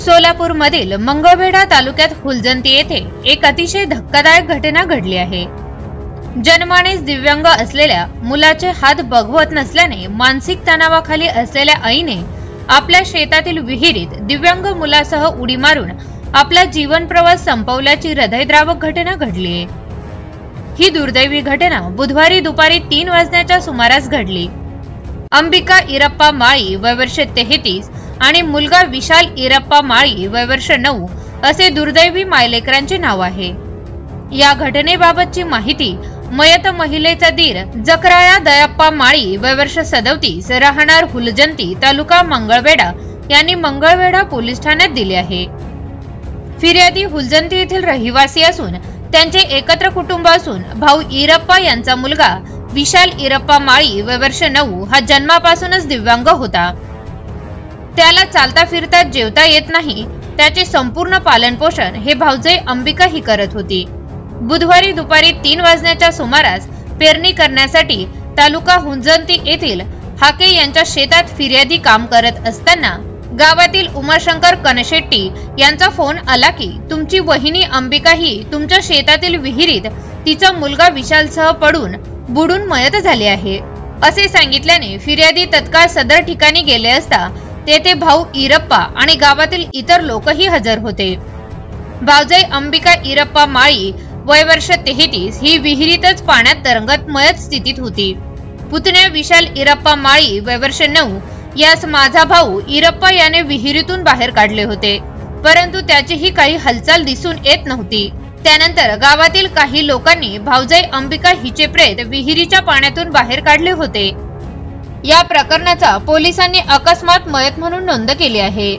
सोलापूरमधील मंगळवेढा तालुक्यात हुलजंती येथे एक अतिशय धक्कादायक घटना घडली आहे। जन्मानेच दिव्यांग असलेल्या मुलाचे हात बघवत नसल्याने मानसिक तणावाखाली असलेल्या आईने आपल्या शेतातील विहिरीत दिव्यांग मुलासह उडी मारून आपला जीवन प्रवास संपवल्याची हृदयद्रावक घटना घडली आहे। ही दुर्दैवी घटना बुधवारी दुपारी 3 वाजण्याच्या सुमारास घडली। अंबिका इरप्पा माळी वय वर्ष 33 आणि मुलगा विशाल इरप्पा माळी वय वर्ष 9 असे दुर्दैवी मायलेकरांचे नाव आहे। या घटनेबाबतची माहिती मयत महिलेचा दीर जकराया दयाप्पा माळी वय वर्ष 37 राहणार हुलजंती तालुका मंगळवेढा यांनी मंगळवेढा पोलीस ठाण्यात दिली आहे। फिर्यादी हुलजंती येथील रहिवासी असून त्यांचे एकत्र कुटुंब असून भाऊ इरप्पा यांचा मुलगा विशाल इरप्पा माळी वय वर्ष 9 हा जन्मापासूनच दिव्यांग होता। त्याला चालता फिरता जेवता येत नाही। त्याचे संपूर्ण पालनपोषण हे भाऊजाई अंबिका ही करत होती। बुधवारी दुपारी 3 वाजण्याच्या सुमारास पेरणी करण्यासाठी तालुका हुलजंती येथील हाके यांच्या शेतात फिर्यादी काम करत असताना गावातील उमाशंकर कनशेट्टी यांचा फोन आला की तुमची वहिनी अंबिका ही तुमच्या शेतातील विहिरीत तिचा मुलगा विशालसह पडून बुडून मयत झाली आहे असे सांगितल्याने फिर्यादी तत्काळ सदर ठिकाणी गेले असता तेथे भाऊ इरप्पा आणि गावातील इतर लोकही हजर होते। भाऊजाई अंबिका इरप्पा माळी वय वर्ष 33 ही विहिरीतच पाण्यात तरंगत मयत स्थितीत होती। पुतण्या विशाल इरप्पा माळी वय वर्ष 9 यास माझा भाऊ इरप्पा याने विहिरीतून बाहेर काढले होते, परंतु त्याचीही काही हालचाल दिसून येत नव्हती। त्यानंतर गावातील काही लोकांनी भाऊजाई अंबिका हिचे प्रेत विहिरीच्या पाण्यातून बाहेर काढले होते। या प्रकरणाचा पोलिसांनी अकस्मात मयत म्हणून नोंद केली आहे।